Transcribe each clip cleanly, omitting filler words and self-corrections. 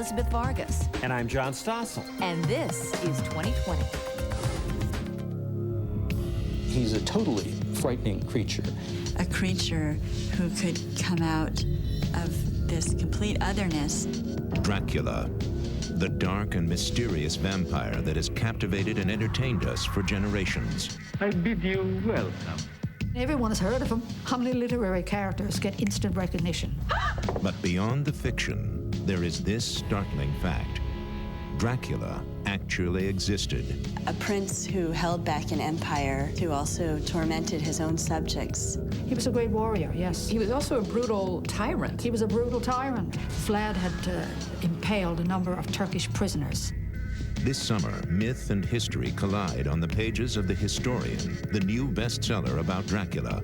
Elizabeth Vargas. And I'm John Stossel. And this is 2020. He's a totally frightening creature. A creature who could come out of this complete otherness. Dracula, the dark and mysterious vampire that has captivated and entertained us for generations. I bid you welcome. Everyone has heard of him. How many literary characters get instant recognition? But beyond the fiction, there is this startling fact. Dracula actually existed. A prince who held back an empire, who also tormented his own subjects. He was a great warrior, yes. He was also a brutal tyrant. He was a brutal tyrant. Vlad had impaled a number of Turkish prisoners. This summer, myth and history collide on the pages of The Historian, the new bestseller about Dracula.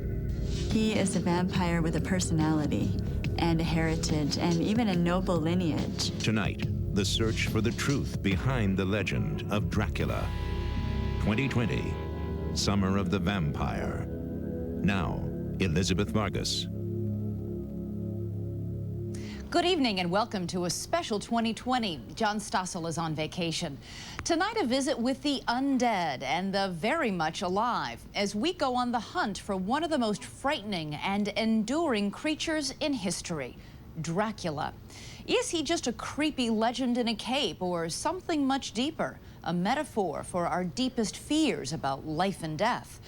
He is a vampire with a personality and a heritage and even a noble lineage. Tonight, the search for the truth behind the legend of Dracula. 2020, Summer of the Vampire. Now, Elizabeth Vargas. Good evening and welcome to a special 2020. John Stossel is on vacation. Tonight, a visit with the undead and the very much alive as we go on the hunt for one of the most frightening and enduring creatures in history, Dracula. Is he just a creepy legend in a cape or something much deeper, a metaphor for our deepest fears about life and death?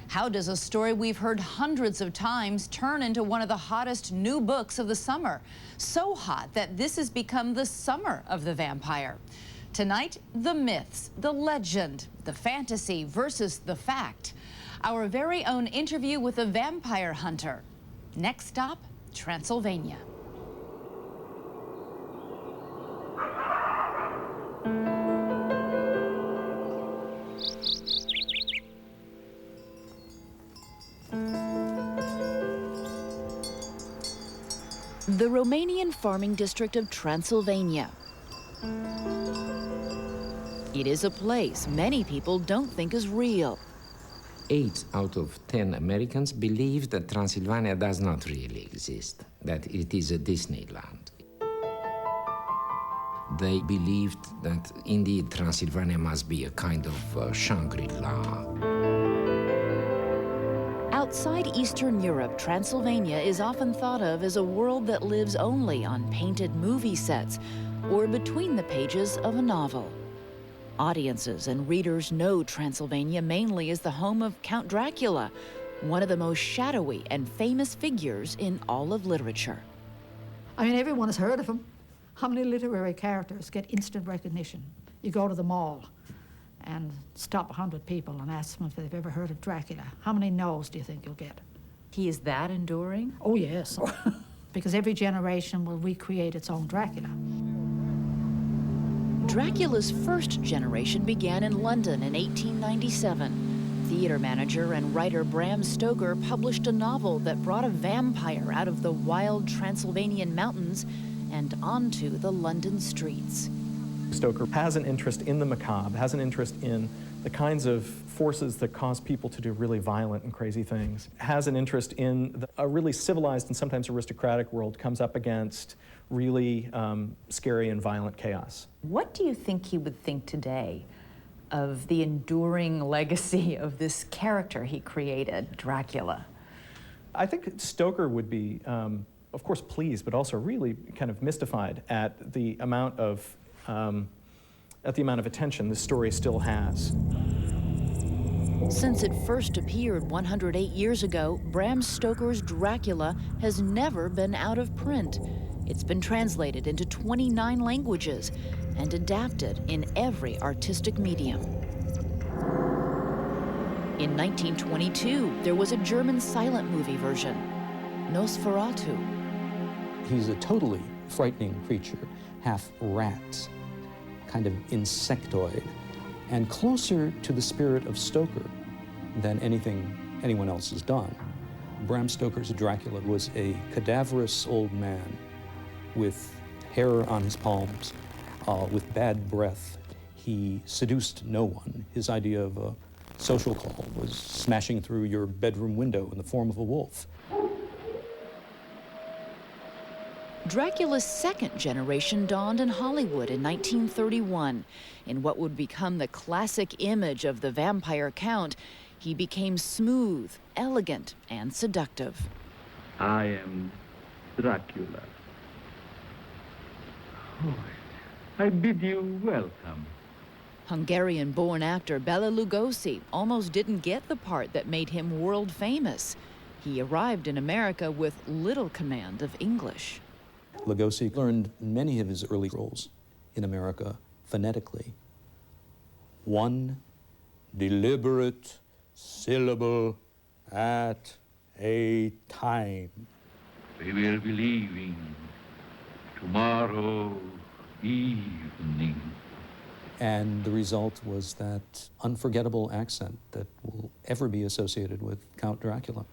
How does a story we've heard hundreds of times turn into one of the hottest new books of the summer? So hot that this has become the summer of the vampire. Tonight, the myths, the legend, the fantasy versus the fact. Our very own interview with a vampire hunter. Next stop, Transylvania. The Romanian farming district of Transylvania. It is a place many people don't think is real. 8 out of 10 Americans believe that Transylvania does not really exist, that it is a Disneyland. They believed that indeed Transylvania must be a kind of Shangri-La. Outside Eastern Europe, Transylvania is often thought of as a world that lives only on painted movie sets or between the pages of a novel. Audiences and readers know Transylvania mainly as the home of Count Dracula, one of the most shadowy and famous figures in all of literature. I mean, everyone has heard of him. How many literary characters get instant recognition? You go to the mall and stop 100 people and ask them if they've ever heard of Dracula. How many no's do you think you'll get? He is that enduring? Oh, yes. Because every generation will recreate its own Dracula. Dracula's first generation began in London in 1897. Theater manager and writer Bram Stoker published a novel that brought a vampire out of the wild Transylvanian mountains and onto the London streets. Stoker has an interest in the macabre, has an interest in the kinds of forces that cause people to do really violent and crazy things, has an interest in a really civilized and sometimes aristocratic world comes up against really scary and violent chaos. What do you think he would think today of the enduring legacy of this character he created, Dracula? I think Stoker would be, of course, pleased, but also really kind of mystified at the amount of attention this story still has. Since it first appeared 108 years ago, Bram Stoker's Dracula has never been out of print. It's been translated into 29 languages and adapted in every artistic medium. In 1922, there was a German silent movie version, Nosferatu. He's a totally frightening creature, half rat, kind of insectoid, and closer to the spirit of Stoker than anyone else has done. Bram Stoker's Dracula was a cadaverous old man with hair on his palms, with bad breath. He seduced no one. His idea of a social call was smashing through your bedroom window in the form of a wolf. Dracula's second generation dawned in Hollywood in 1931. In what would become the classic image of the vampire count, he became smooth, elegant, and seductive. I am Dracula. Oh, I bid you welcome. Hungarian-born actor Bela Lugosi almost didn't get the part that made him world famous. He arrived in America with little command of English. Lugosi learned many of his early roles in America phonetically. One deliberate syllable at a time. We will be leaving tomorrow evening. And the result was that unforgettable accent that will ever be associated with Count Dracula.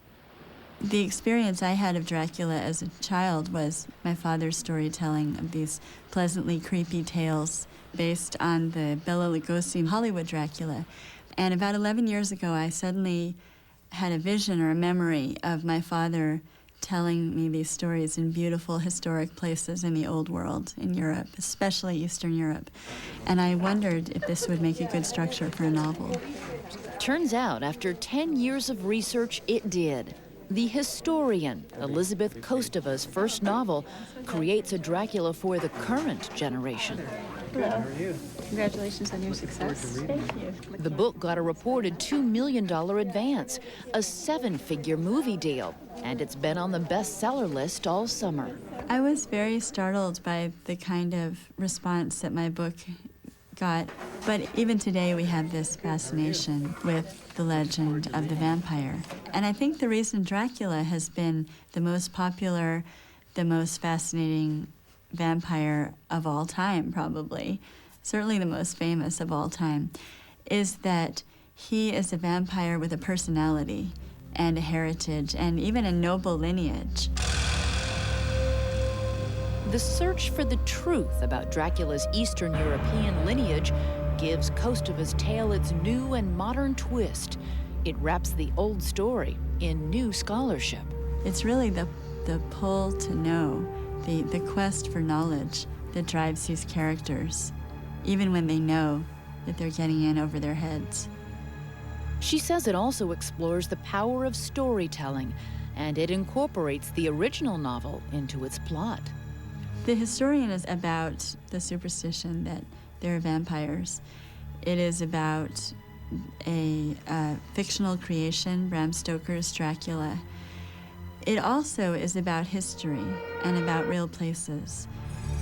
The experience I had of Dracula as a child was my father's storytelling of these pleasantly creepy tales based on the Bela Lugosi Hollywood Dracula. And about 11 years ago, I suddenly had a vision or a memory of my father telling me these stories in beautiful historic places in the old world, in Europe, especially Eastern Europe. And I wondered if this would make a good structure for a novel. Turns out, after 10 years of research, it did. The Historian, Elizabeth Kostova's first novel, creates a Dracula for the current generation. Hello. How are you? Congratulations on your success. Thank you. The book got a reported $2 million advance, a 7-figure movie deal, and it's been on the bestseller list all summer. I was very startled by the kind of response that my book got, but even today we have this fascination with the legend of the vampire. And I think the reason Dracula has been the most popular, the most fascinating vampire of all time, probably, certainly the most famous of all time, is that he is a vampire with a personality and a heritage and even a noble lineage. The search for the truth about Dracula's Eastern European lineage gives Kostova's tale its new and modern twist. It wraps the old story in new scholarship. It's really the pull to know, the quest for knowledge that drives these characters, even when they know that they're getting in over their heads. She says it also explores the power of storytelling, and it incorporates the original novel into its plot. The Historian is about the superstition that there are vampires. It is about a fictional creation, Bram Stoker's Dracula. It also is about history and about real places.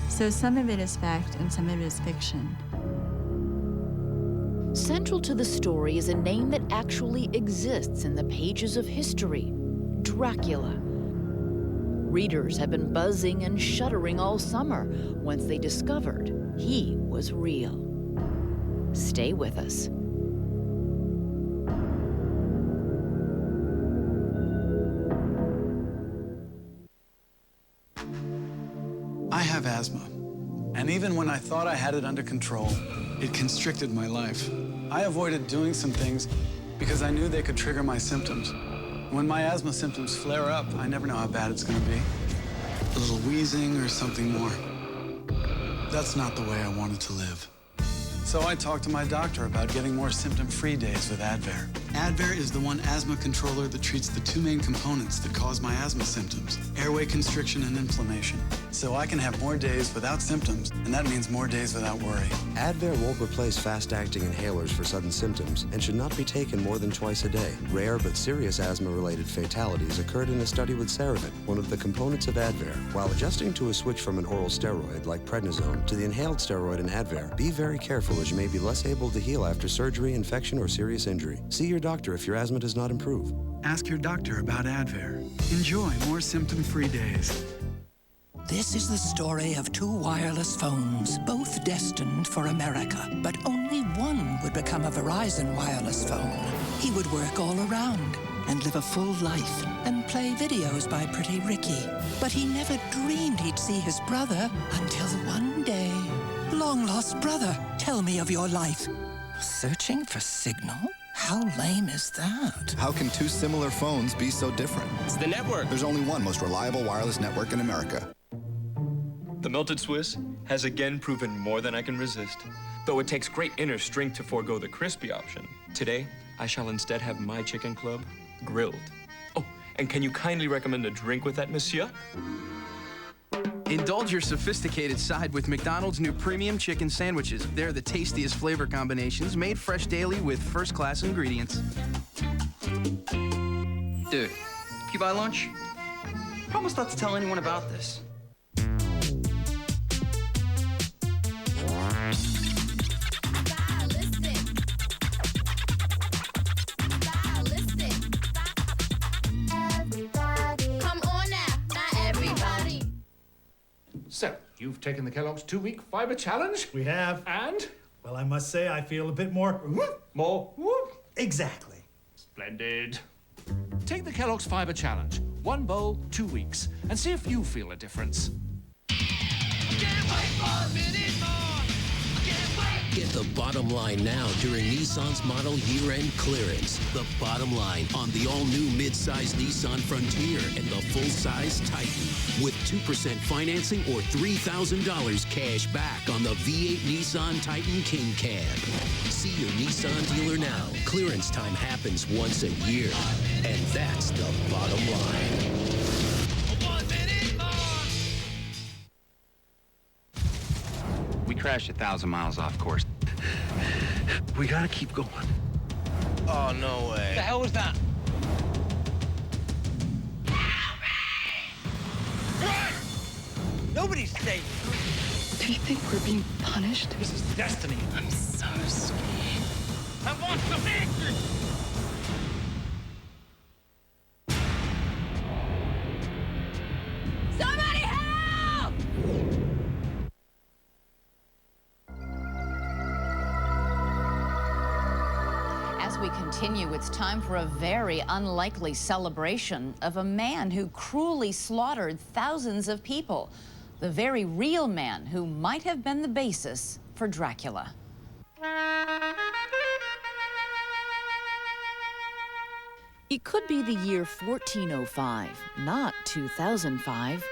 So some of it is fact and some of it is fiction. Central to the story is a name that actually exists in the pages of history: Dracula. Readers have been buzzing and shuddering all summer once they discovered he was real. Stay with us. I have asthma, and even when I thought I had it under control, it constricted my life. I avoided doing some things because I knew they could trigger my symptoms. When my asthma symptoms flare up, I never know how bad it's gonna be. A little wheezing or something more. That's not the way I wanted to live. So I talked to my doctor about getting more symptom-free days with Advair. Advair is the one asthma controller that treats the two main components that cause my asthma symptoms: airway constriction and inflammation. So I can have more days without symptoms, and that means more days without worry. Advair won't replace fast-acting inhalers for sudden symptoms and should not be taken more than twice a day. Rare but serious asthma-related fatalities occurred in a study with Ceravin, one of the components of Advair. While adjusting to a switch from an oral steroid like prednisone to the inhaled steroid in Advair, be very careful as you may be less able to heal after surgery, infection, or serious injury. See your doctor if your asthma does not improve. Ask your doctor about Advair. Enjoy more symptom-free days. This is the story of two wireless phones, both destined for America. But only one would become a Verizon wireless phone. He would work all around and live a full life and play videos by Pretty Ricky. But he never dreamed he'd see his brother until one day. Long-lost brother, tell me of your life. Searching for signal? How lame is that? How can two similar phones be so different? It's the network. There's only one most reliable wireless network in America. The melted Swiss has again proven more than I can resist. Though it takes great inner strength to forego the crispy option, today I shall instead have my chicken club grilled. Oh, and can you kindly recommend a drink with that, monsieur? Indulge your sophisticated side with McDonald's new premium chicken sandwiches. They're the tastiest flavor combinations, made fresh daily with first-class ingredients. Dude, you buy lunch? Promise not to tell anyone about this. So, you've taken the Kellogg's 2-week fiber challenge? We have. And? Well, I must say I feel a bit more... More? Exactly. Splendid. Take the Kellogg's fiber challenge. 1 bowl, 2 weeks. And see if you feel a difference. Get the bottom line now during Nissan's model year-end clearance. The bottom line on the all-new mid-size Nissan Frontier and the full-size Titan. With 2% financing or $3,000 cash back on the V8 Nissan Titan King Cab. See your Nissan dealer now. Clearance time happens once a year. And that's the bottom line. We crashed 1,000 miles off course. We gotta keep going. Oh, no way. The hell was that? Nobody's safe. Do you think we're being punished? This is destiny. I'm so scared. I want some answers! Somebody help! As we continue, it's time for a very unlikely celebration of a man who cruelly slaughtered thousands of people. The very real man who might have been the basis for Dracula. It could be the year 1405, not 2005.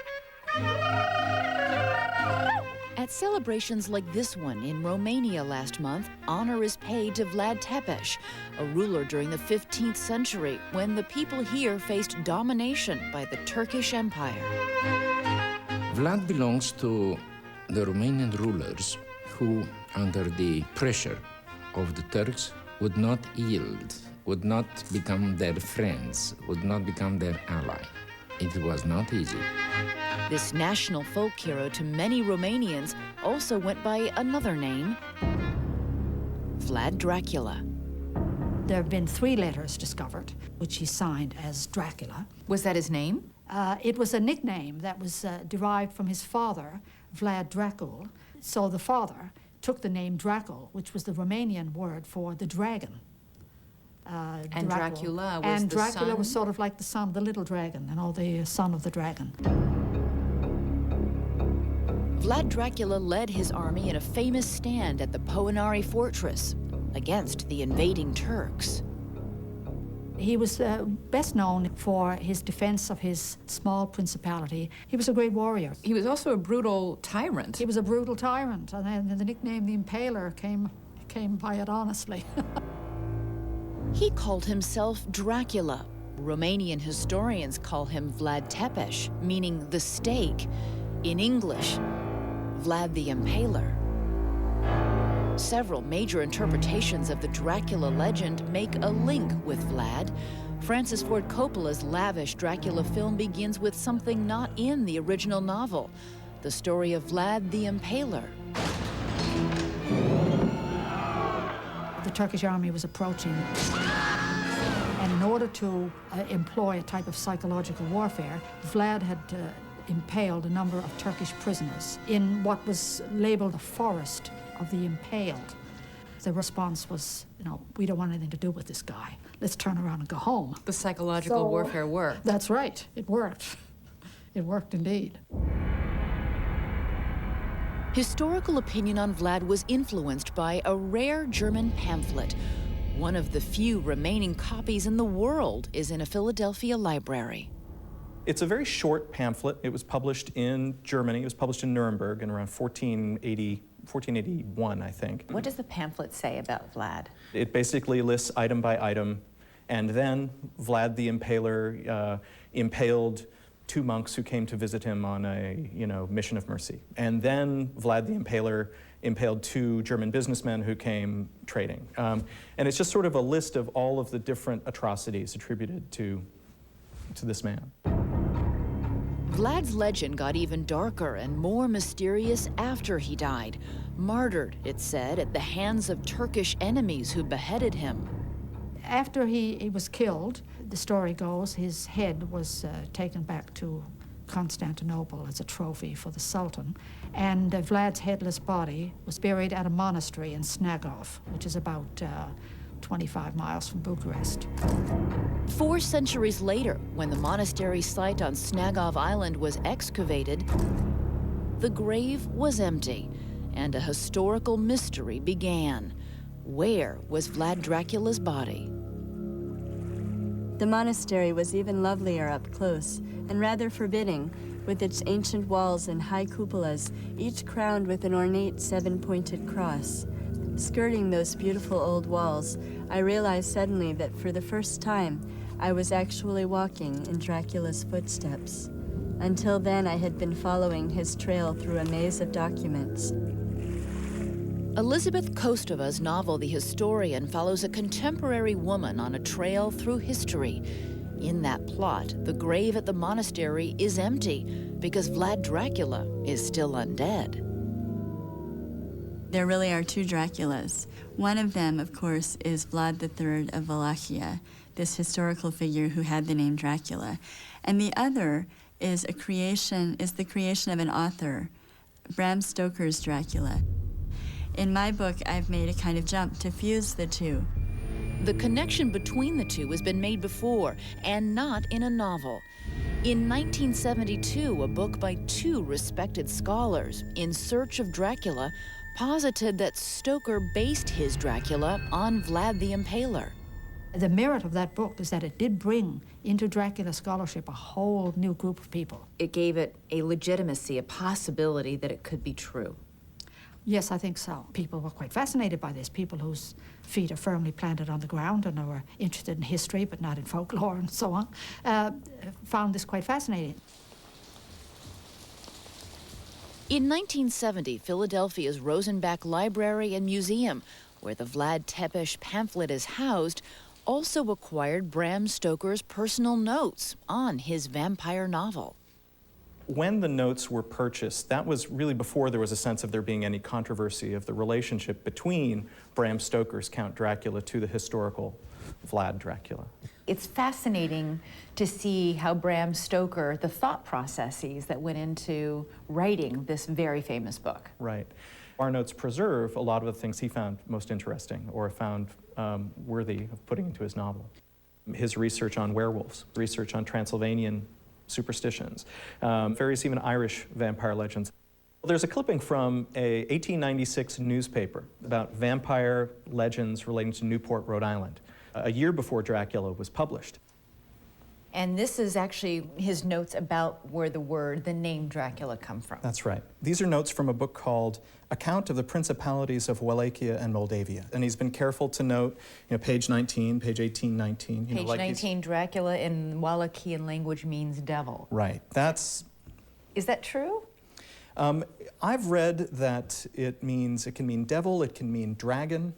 At celebrations like this one in Romania last month, honor is paid to Vlad Tepes, a ruler during the 15th century when the people here faced domination by the Turkish Empire. Vlad belongs to the Romanian rulers who, under the pressure of the Turks, would not yield, would not become their friends, would not become their ally. It was not easy. This national folk hero to many Romanians also went by another name, Vlad Dracula. There have been 3 letters discovered, which he signed as Dracula. Was that his name? It was a nickname that was derived from his father, Vlad Dracul. So the father took the name Dracul, which was the Romanian word for the dragon. And Dracula was and the Dracula son? was sort of like the son, the little dragon, the son of the dragon. Vlad Dracula led his army in a famous stand at the Poenari fortress against the invading Turks. He was best known for his defense of his small principality. He was a great warrior. He was also a brutal tyrant. He was a brutal tyrant, and then the nickname the Impaler came by it honestly. He called himself Dracula. Romanian historians call him Vlad Tepes, meaning the stake. In English, Vlad the Impaler. Several major interpretations of the Dracula legend make a link with Vlad. Francis Ford Coppola's lavish Dracula film begins with something not in the original novel, the story of Vlad the Impaler. The Turkish army was approaching, and in order to employ a type of psychological warfare, Vlad had impaled a number of Turkish prisoners in what was labeled a forest of the impaled. The response was, we don't want anything to do with this guy. Let's turn around and go home. The psychological warfare worked. That's right. It worked. It worked indeed. Historical opinion on Vlad was influenced by a rare German pamphlet. One of the few remaining copies in the world is in a Philadelphia library. It's a very short pamphlet. It was published in Germany. It was published in Nuremberg in around 1481, I think. What does the pamphlet say about Vlad? It basically lists item by item, and then Vlad the Impaler impaled 2 monks who came to visit him on a mission of mercy. And then Vlad the Impaler impaled 2 German businessmen who came trading. And it's just sort of a list of all of the different atrocities attributed to this man. Vlad's legend got even darker and more mysterious after he died. Martyred, it said, at the hands of Turkish enemies who beheaded him. After he was killed, the story goes, his head was taken back to Constantinople as a trophy for the Sultan, and Vlad's headless body was buried at a monastery in Snagov, which is about 25 miles from Bucharest. 4 centuries later, when the monastery site on Snagov Island was excavated, the grave was empty, and a historical mystery began. Where was Vlad Dracula's body? The monastery was even lovelier up close and rather forbidding, with its ancient walls and high cupolas, each crowned with an ornate 7-pointed cross. Skirting those beautiful old walls, I realized suddenly that for the first time, I was actually walking in Dracula's footsteps. Until then, I had been following his trail through a maze of documents. Elizabeth Kostova's novel, The Historian, follows a contemporary woman on a trail through history. In that plot, the grave at the monastery is empty because Vlad Dracula is still undead. There really are 2 Draculas. One of them, of course, is Vlad III of Wallachia, this historical figure who had the name Dracula. And the other is the creation of an author, Bram Stoker's Dracula. In my book, I've made a kind of jump to fuse the 2. The connection between the 2 has been made before, and not in a novel. In 1972, a book by 2 respected scholars, In Search of Dracula, posited that Stoker based his Dracula on Vlad the Impaler. The merit of that book is that it did bring into Dracula scholarship a whole new group of people. It gave it a legitimacy, a possibility that it could be true. Yes, I think so. People were quite fascinated by this. People whose feet are firmly planted on the ground and who are interested in history but not in folklore and so on, found this quite fascinating. In 1970, Philadelphia's Rosenbach Library and Museum, where the Vlad Tepes pamphlet is housed, also acquired Bram Stoker's personal notes on his vampire novel. When the notes were purchased, that was really before there was a sense of there being any controversy of the relationship between Bram Stoker's Count Dracula to the historical Vlad Dracula. It's fascinating to see how Bram Stoker, the thought processes that went into writing this very famous book. Right. Our notes preserve a lot of the things he found most interesting or found worthy of putting into his novel. His research on werewolves, research on Transylvanian superstitions, various even Irish vampire legends. There's a clipping from a 1896 newspaper about vampire legends relating to Newport, Rhode Island, a year before Dracula was published. And this is actually his notes about where the name Dracula come from. That's right. These are notes from a book called Account of the Principalities of Wallachia and Moldavia. And he's been careful to note, page 19, page 18, 19. Page 19, Dracula in Wallachian language means devil. Right. Is that true? I've read that it can mean devil, it can mean dragon.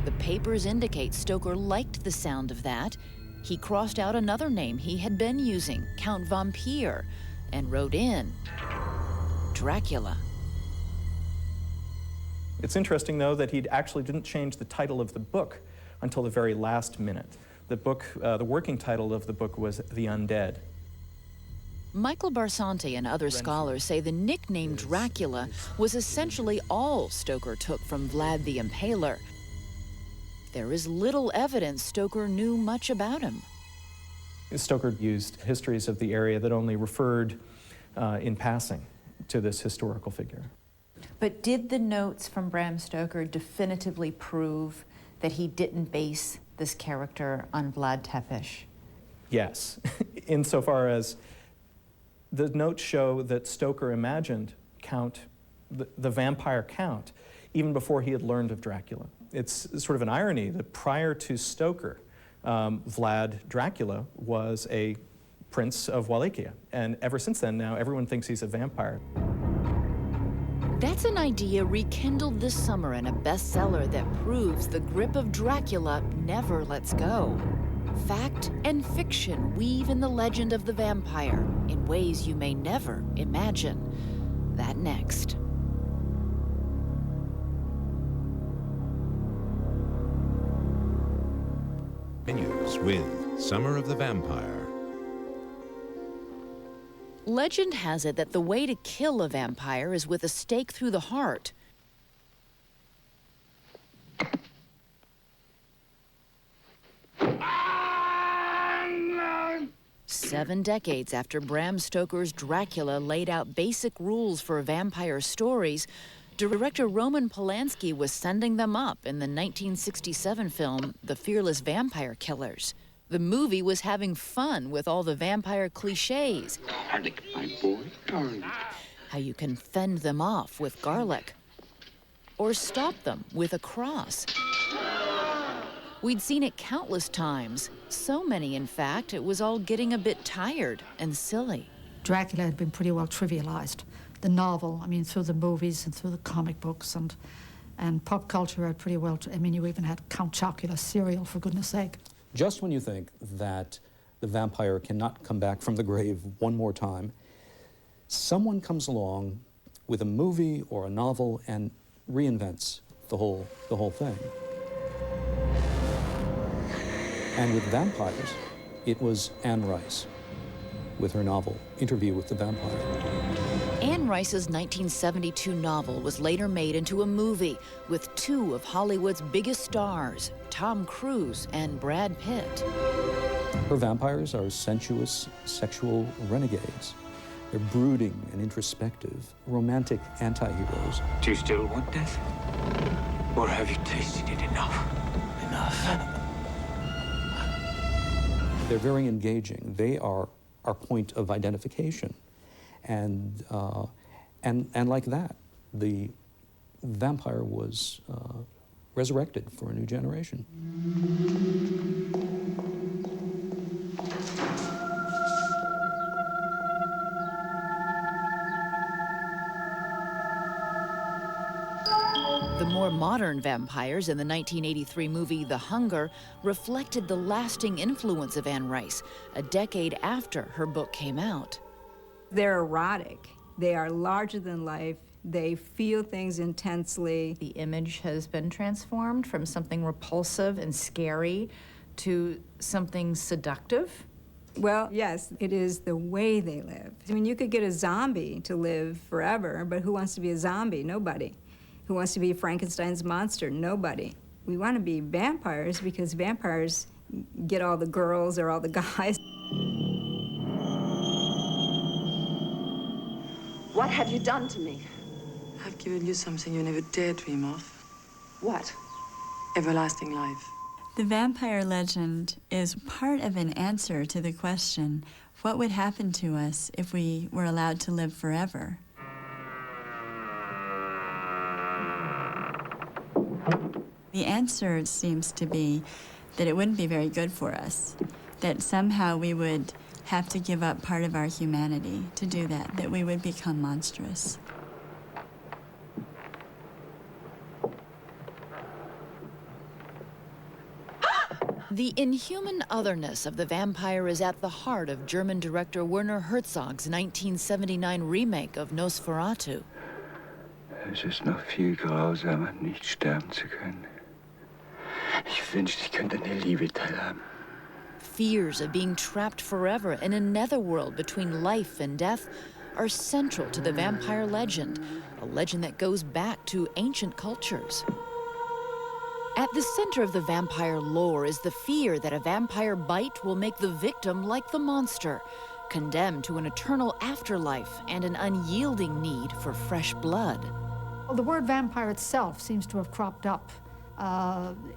The papers indicate Stoker liked the sound of that. He crossed out another name he had been using, Count Vampire, and wrote in Dracula. It's interesting, though, that he actually didn't change the title of the book until the very last minute. The working title of the book was The Undead. Michael Barsanti and other scholars say the nickname Dracula was essentially all Stoker took from Vlad the Impaler. There is little evidence Stoker knew much about him. Stoker used histories of the area that only referred in passing to this historical figure. But did the notes from Bram Stoker definitively prove that he didn't base this character on Vlad Tepes? Yes, insofar as the notes show that Stoker imagined the vampire Count even before he had learned of Dracula. It's sort of an irony that prior to Stoker, Vlad Dracula was a prince of Wallachia, and ever since then now everyone thinks he's a vampire. That's an idea rekindled this summer in a bestseller that proves the grip of Dracula never lets go. Fact and fiction weave in the legend of the vampire in ways you may never imagine. That next. Continues with Summer of the Vampire. Legend has it that the way to kill a vampire is with a stake through the heart. Seven decades after Bram Stoker's Dracula laid out basic rules for vampire stories, director Roman Polanski was sending them up in the 1967 film The Fearless Vampire Killers. The movie was having fun with all the vampire cliches. Garlic, my boy, garlic. How you can fend them off with garlic, or stop them with a cross. We'd seen it countless times, so many, in fact, it was all getting a bit tired and silly. Dracula had been pretty well trivialized. The novel, I mean, through the movies and through the comic books and pop culture had pretty well, I mean, you even had Count Chocula cereal, for goodness sake. Just when you think that the vampire cannot come back from the grave one more time, someone comes along with a movie or a novel and reinvents the whole thing. And with vampires, it was Anne Rice with her novel, Interview with the Vampire. Anne Rice's 1972 novel was later made into a movie with two of Hollywood's biggest stars, Tom Cruise and Brad Pitt. Her vampires are sensuous, sexual renegades. They're brooding and introspective, romantic anti-heroes. Do you still want death? Or have you tasted it enough? Enough. They're very engaging. They are our point of identification. And like that, the vampire was resurrected for a new generation. The more modern vampires in the 1983 movie The Hunger reflected the lasting influence of Anne Rice, a decade after her book came out. They're erotic. They are larger than life. They feel things intensely. The image has been transformed from something repulsive and scary to something seductive. Well, yes, it is the way they live. I mean, you could get a zombie to live forever, but who wants to be a zombie? Nobody. Who wants to be Frankenstein's monster? Nobody. We want to be vampires because vampires get all the girls or all the guys. What have you done to me? I've given you something you never dared dream of. What? Everlasting life. The vampire legend is part of an answer to the question, what would happen to us if we were allowed to live forever? The answer seems to be that it wouldn't be very good for us, that somehow we would have to give up part of our humanity to do that, that we would become monstrous. The inhuman otherness of the vampire is at the heart of German director Werner Herzog's 1979 remake of Nosferatu. Es ist noch viel grausamer, nicht sterben zu können. Ich wünschte, ich könnte an der Liebe teilhaben. Fears of being trapped forever in a netherworld between life and death are central to the vampire legend, a legend that goes back to ancient cultures. At the center of the vampire lore is the fear that a vampire bite will make the victim like the monster, condemned to an eternal afterlife and an unyielding need for fresh blood. Well, the word vampire itself seems to have cropped up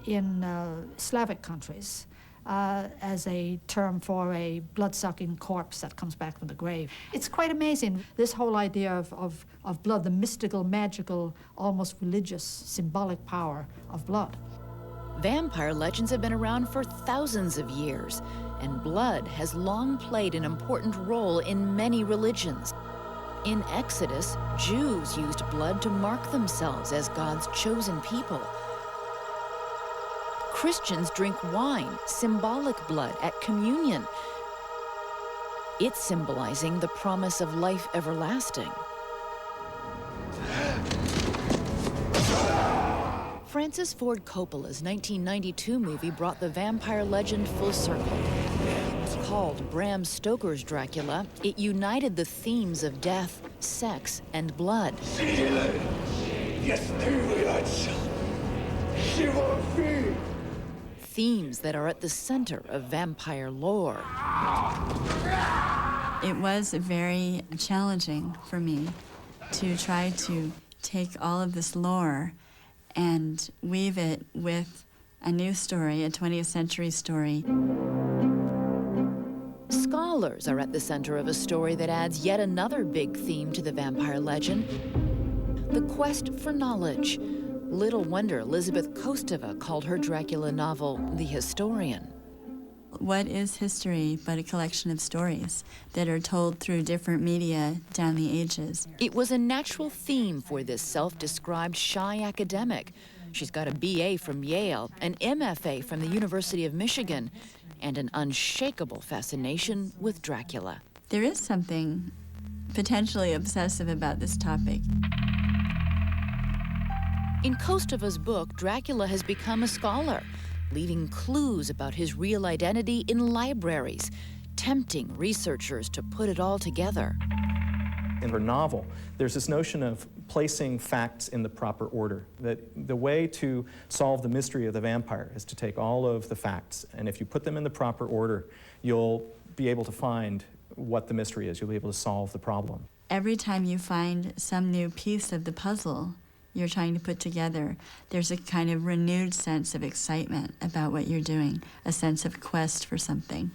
in Slavic countries. as a term for a blood-sucking corpse that comes back from the grave. It's quite amazing, this whole idea of blood, the mystical, magical, almost religious, symbolic power of blood. Vampire legends have been around for thousands of years, and blood has long played an important role in many religions. In Exodus, Jews used blood to mark themselves as God's chosen people. Christians drink wine, symbolic blood, at communion. It's symbolizing the promise of life everlasting. Francis Ford Coppola's 1992 movie brought the vampire legend full circle. Called Bram Stoker's Dracula, it united the themes of death, sex, and blood. Themes that are at the center of vampire lore. It was very challenging for me to try to take all of this lore and weave it with a new story, a 20th century story. Scholars are at the center of a story that adds yet another big theme to the vampire legend: the quest for knowledge. Little wonder Elizabeth Kostova called her Dracula novel The Historian. What is history but a collection of stories that are told through different media down the ages? It was a natural theme for this self-described shy academic. She's got a BA from Yale, an MFA from the University of Michigan, and an unshakable fascination with Dracula. There is something potentially obsessive about this topic. In Kostova's book, Dracula has become a scholar, leaving clues about his real identity in libraries, tempting researchers to put it all together. In her novel, there's this notion of placing facts in the proper order, that the way to solve the mystery of the vampire is to take all of the facts, and if you put them in the proper order, you'll be able to find what the mystery is. You'll be able to solve the problem. Every time you find some new piece of the puzzle you're trying to put together, there's a kind of renewed sense of excitement about what you're doing, a sense of quest for something.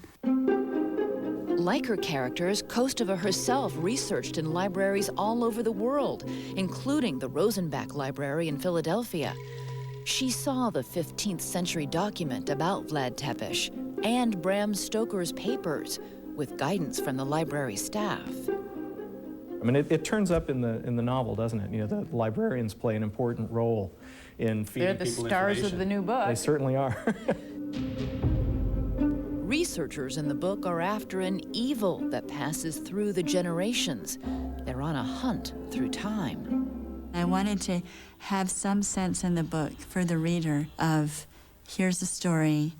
Like her characters, Kostova herself researched in libraries all over the world, including the Rosenbach Library in Philadelphia. She saw the 15th century document about Vlad Tepes and Bram Stoker's papers, with guidance from the library staff. I mean, it turns up in the novel, doesn't it? You know, the librarians play an important role in feeding people information. They're the stars of the new book. They certainly are. Researchers in the book are after an evil that passes through the generations. They're on a hunt through time. I wanted to have some sense in the book for the reader of, here's a story,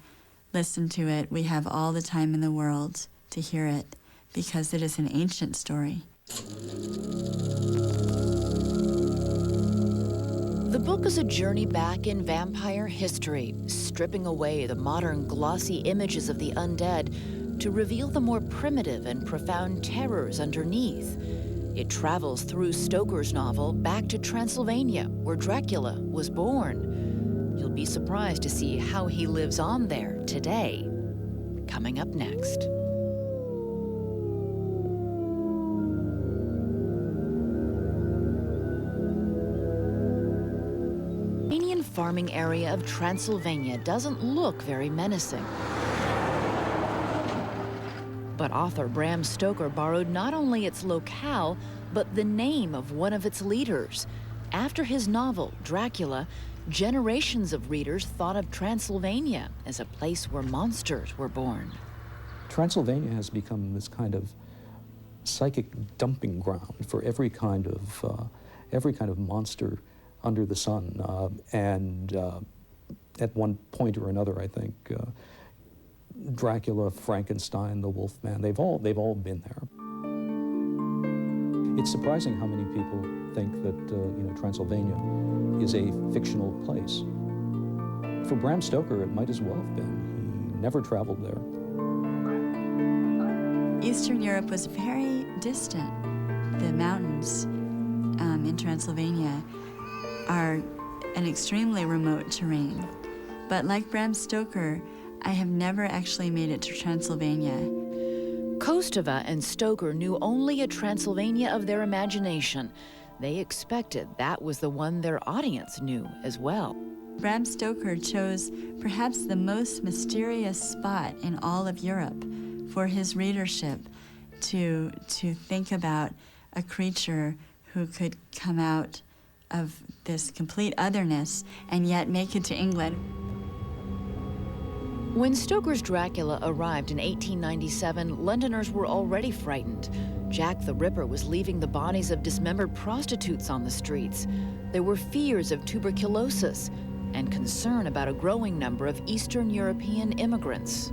listen to it, we have all the time in the world to hear it, because it is an ancient story. The book is a journey back in vampire history, stripping away the modern glossy images of the undead to reveal the more primitive and profound terrors underneath. It travels through Stoker's novel back to Transylvania, where Dracula was born. You'll be surprised to see how he lives on there today. Coming up next. Farming area of Transylvania doesn't look very menacing. But author Bram Stoker borrowed not only its locale, but the name of one of its leaders. After his novel, Dracula, generations of readers thought of Transylvania as a place where monsters were born. Transylvania has become this kind of psychic dumping ground for every kind of monster under the sun, and at one point or another, I think, Dracula, Frankenstein, the Wolfman, they've all been there. It's surprising how many people think that Transylvania is a fictional place. For Bram Stoker, it might as well have been. He never traveled there. Eastern Europe was very distant. The mountains in Transylvania are an extremely remote terrain. But like Bram Stoker, I have never actually made it to Transylvania. Kostova and Stoker knew only a Transylvania of their imagination. They expected that was the one their audience knew as well. Bram Stoker chose perhaps the most mysterious spot in all of Europe for his readership to think about a creature who could come out of this complete otherness and yet make it to England. When Stoker's Dracula arrived in 1897, Londoners were already frightened. Jack the Ripper was leaving the bodies of dismembered prostitutes on the streets. There were fears of tuberculosis and concern about a growing number of Eastern European immigrants.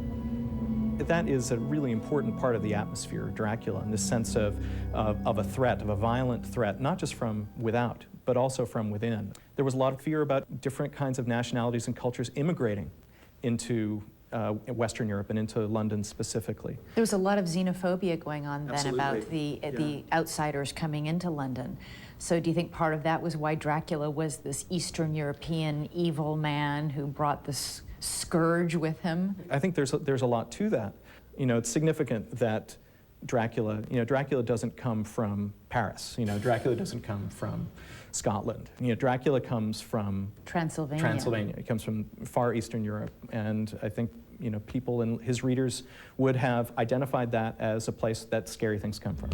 That is a really important part of the atmosphere of Dracula, in the sense of a threat, of a violent threat, not just from without, but also from within. There was a lot of fear about different kinds of nationalities and cultures immigrating into Western Europe and into London specifically. There was a lot of xenophobia going on then about the outsiders coming into London. So do you think part of that was why Dracula was this Eastern European evil man who brought this scourge with him? I think there's a lot to that. You know, it's significant that Dracula doesn't come from Paris. You know, Dracula doesn't come from Scotland. You know, Dracula comes from Transylvania. He comes from far Eastern Europe, and I think, you know, people and his readers would have identified that as a place that scary things come from.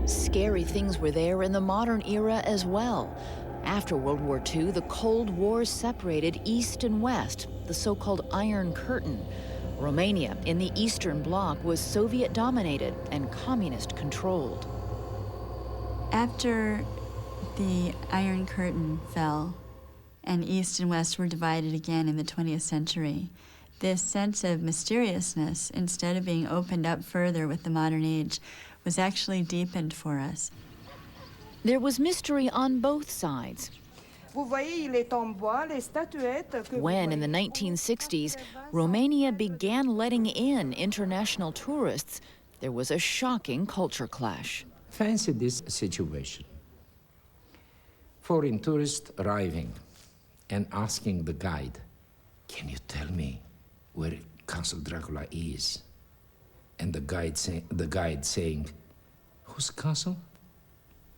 Scary things were there in the modern era as well. After World War II, the Cold War separated East and West, the so-called Iron Curtain. Romania, in the Eastern Bloc, was Soviet-dominated and communist-controlled. After the Iron Curtain fell and East and West were divided again in the 20th century, this sense of mysteriousness, instead of being opened up further with the modern age, was actually deepened for us. There was mystery on both sides. When, in the 1960s, Romania began letting in international tourists, there was a shocking culture clash. Fancy this situation. Foreign tourists arriving and asking the guide, "Can you tell me where Castle Dracula is?" And the guide saying, "Whose castle?"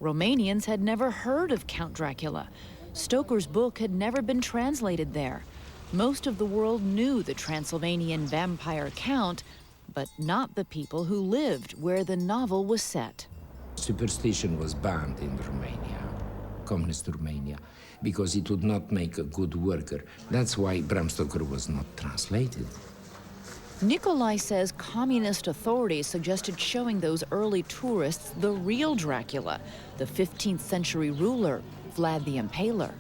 Romanians had never heard of Count Dracula. Stoker's book had never been translated there. Most of the world knew the Transylvanian vampire count, but not the people who lived where the novel was set. Superstition was banned in Romania, communist Romania, because it would not make a good worker. That's why Bram Stoker was not translated. Nikolai says communist authorities suggested showing those early tourists the real Dracula, the 15th century ruler, Vlad the Impaler.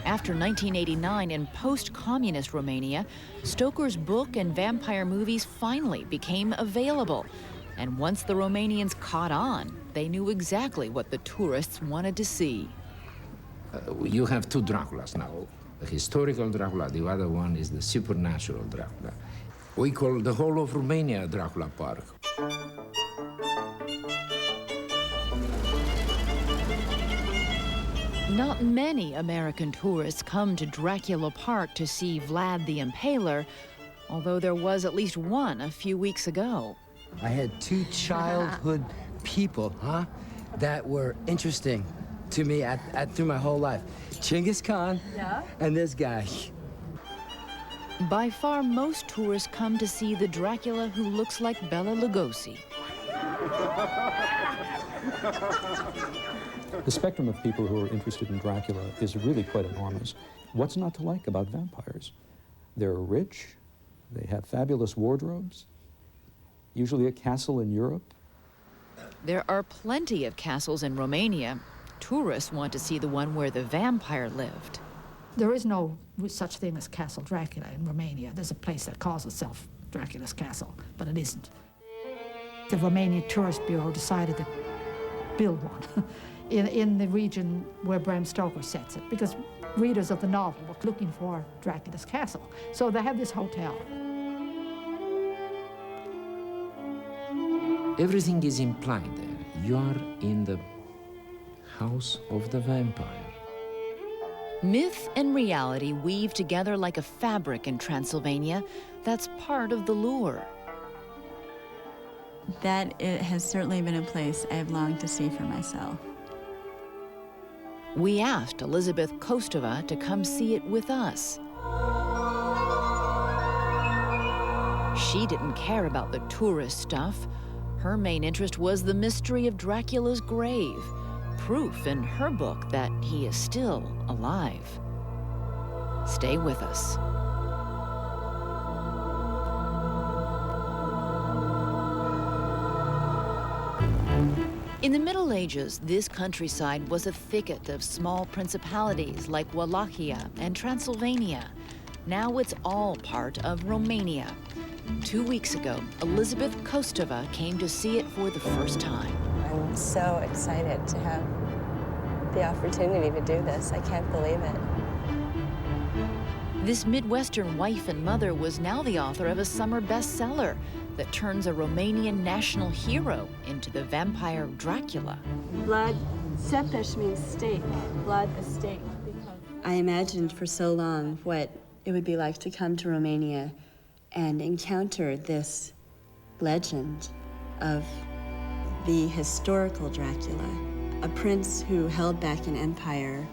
After 1989, in post-communist Romania, Stoker's book and vampire movies finally became available. And once the Romanians caught on, they knew exactly what the tourists wanted to see. You have two Draculas now. The historical Dracula, the other one is the supernatural Dracula. We call the whole of Romania Dracula Park. Not many American tourists come to Dracula Park to see Vlad the Impaler, although there was at least one a few weeks ago. I had two childhood people, that were interesting to me through my whole life. Genghis Khan and this guy. By far, most tourists come to see the Dracula who looks like Bela Lugosi. The spectrum of people who are interested in Dracula is really quite enormous. What's not to like about vampires? They're rich, they have fabulous wardrobes, usually a castle in Europe. There are plenty of castles in Romania. Tourists want to see the one where the vampire lived. There is no such thing as Castle Dracula in Romania. There's a place that calls itself Dracula's Castle, but it isn't. The Romanian Tourist Bureau decided to build one in the region where Bram Stoker sets it, because readers of the novel were looking for Dracula's Castle. So they have this hotel. Everything is implied there. You are in the house of the vampire. Myth and reality weave together like a fabric in Transylvania. That's part of the lure. That it has certainly been a place I've longed to see for myself. We asked Elizabeth Kostova to come see it with us. She didn't care about the tourist stuff. Her main interest was the mystery of Dracula's grave, proof in her book that he is still alive. Stay with us. In the Middle Ages, this countryside was a thicket of small principalities like Wallachia and Transylvania. Now it's all part of Romania. 2 weeks ago, Elizabeth Kostova came to see it for the first time. I'm so excited to have the opportunity to do this. I can't believe it. This Midwestern wife and mother was now the author of a summer bestseller that turns a Romanian national hero into the vampire Dracula. Vlad Țepeș means steak. Vlad the steak. I imagined for so long what it would be like to come to Romania and encounter this legend of the historical Dracula, a prince who held back an empire,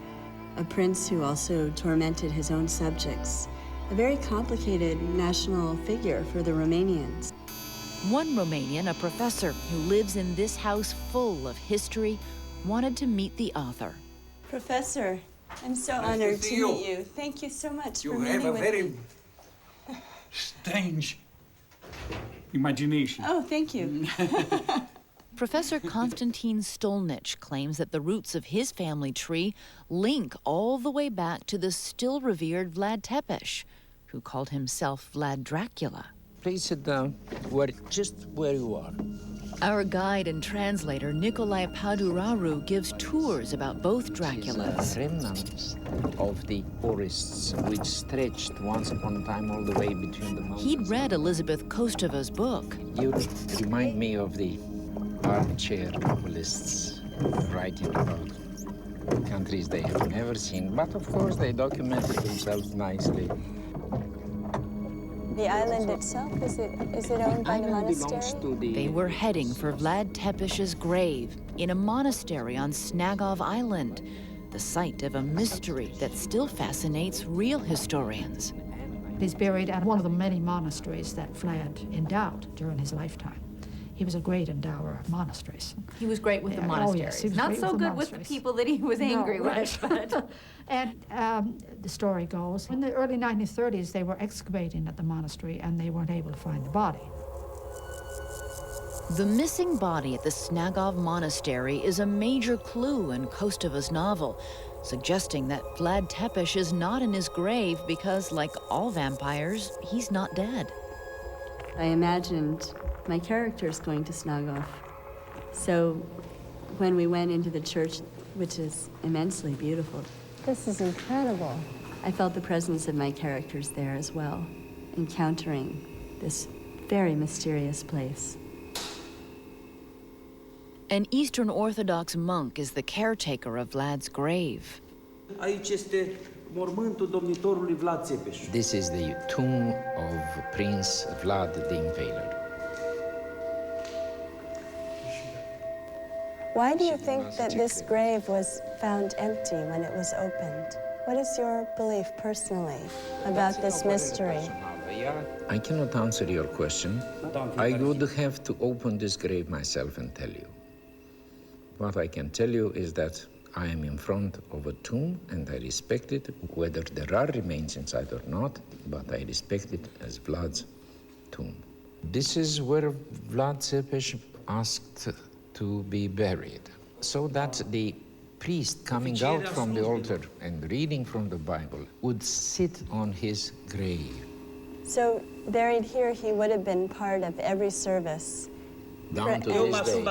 a prince who also tormented his own subjects, a very complicated national figure for the Romanians. One Romanian, a professor who lives in this house full of history, wanted to meet the author. Professor, I'm so honored to meet you. Thank you so much for meeting with me. Strange imagination. Oh, thank you. Professor Konstantin Stolnich claims that the roots of his family tree link all the way back to the still revered Vlad Țepeș, who called himself Vlad Dracula. Please sit down just where you are. Our guide and translator, Nicolae Paduraru, gives tours about both Draculas. Remnants of the forests which stretched once upon a time all the way between the mountains. He'd read Elizabeth Kostova's book. You remind me of the armchair novelists writing about countries they have never seen, but of course they documented themselves nicely. The island itself, is it owned by the monastery? They were heading for Vlad Țepeș's grave in a monastery on Snagov Island, the site of a mystery that still fascinates real historians. He's buried at one of the many monasteries that Vlad endowed during his lifetime. He was a great endower of monasteries. He was great with the monasteries. Oh, yes, he was Not great so with the good with the monasteries. people that he was angry with. But. And the story goes, in the early 1930s, they were excavating at the monastery and they weren't able to find the body. The missing body at the Snagov Monastery is a major clue in Kostova's novel, suggesting that Vlad Țepeș is not in his grave because, like all vampires, he's not dead. I imagined my characters going to Snagov. So when we went into the church, which is immensely beautiful. This is incredible. I felt the presence of my characters there as well, encountering this very mysterious place. An Eastern Orthodox monk is the caretaker of Vlad's grave. Aici este mormântul domnitorului Vlad Țepeș. This is the tomb of Prince Vlad the Impaler. Why do you think that this grave was found empty when it was opened? What is your belief personally about this mystery? I cannot answer your question. I would have to open this grave myself and tell you. What I can tell you is that I am in front of a tomb and I respect it, whether there are remains inside or not, but I respect it as Vlad's tomb. This is where Vlad Țepeș asked to be buried, so that the priest coming out from the altar and reading from the Bible would sit on his grave. So buried here, he would have been part of every service. Down to this day.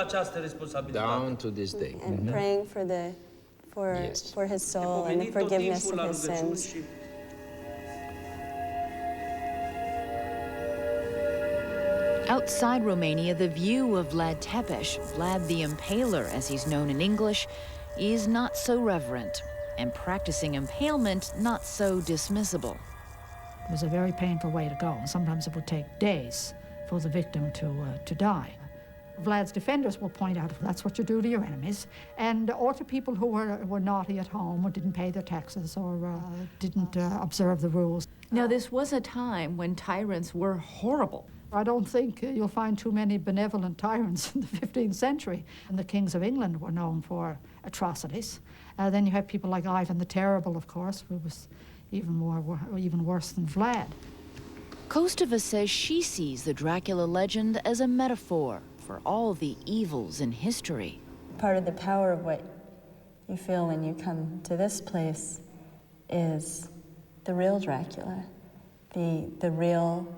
Down to this day. And praying for his soul and the forgiveness of his sins. Outside Romania, the view of Vlad Țepeș, Vlad the Impaler as he's known in English, is not so reverent. and practicing impalement not so dismissible. It was a very painful way to go, and sometimes it would take days for the victim to die. Vlad's defenders will point out that's what you do to your enemies, or to people who were naughty at home or didn't pay their taxes or didn't observe the rules. Now, this was a time when tyrants were horrible. I don't think you'll find too many benevolent tyrants in the 15th century. And the kings of England were known for atrocities. Then you have people like Ivan the Terrible, of course, who was even worse than Vlad. Kostova says she sees the Dracula legend as a metaphor for all the evils in history. Part of the power of what you feel when you come to this place is the real Dracula, the real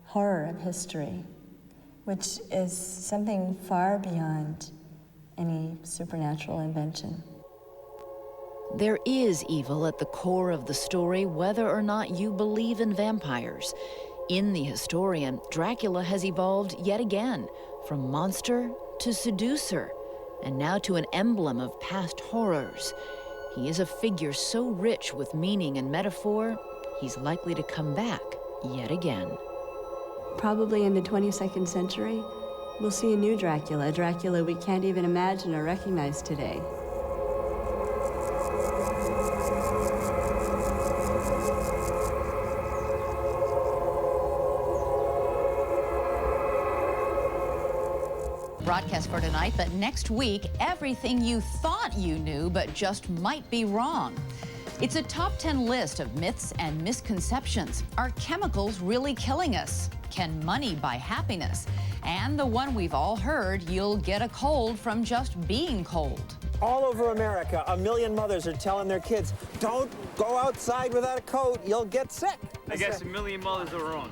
horror of history, which is something far beyond any supernatural invention. There is evil at the core of the story, whether or not you believe in vampires. In The Historian, Dracula has evolved yet again, from monster to seducer, and now to an emblem of past horrors. He is a figure so rich with meaning and metaphor, he's likely to come back yet again. Probably in the 22nd century, we'll see a new Dracula, a Dracula we can't even imagine or recognize today. Broadcast for tonight, but next week, everything you thought you knew but just might be wrong. It's a top 10 list of myths and misconceptions. Are chemicals really killing us? Can money buy happiness? And the one we've all heard, you'll get a cold from just being cold. All over America, 1 million mothers are telling their kids, don't go outside without a coat, you'll get sick. I guess 1 million mothers are wrong.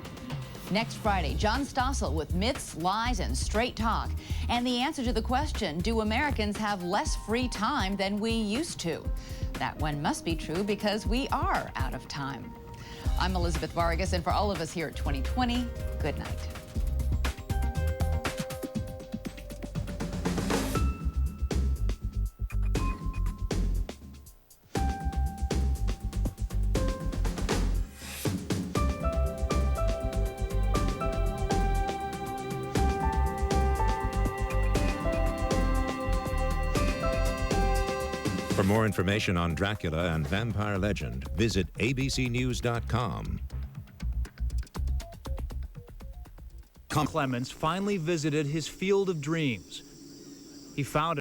Next Friday, John Stossel with myths, lies, and straight talk. And the answer to the question, do Americans have less free time than we used to? That one must be true because we are out of time. I'm Elizabeth Vargas, and for all of us here at 2020, good night. For more information on Dracula and vampire legend, visit abcnews.com. Clemens finally visited his field of dreams. He found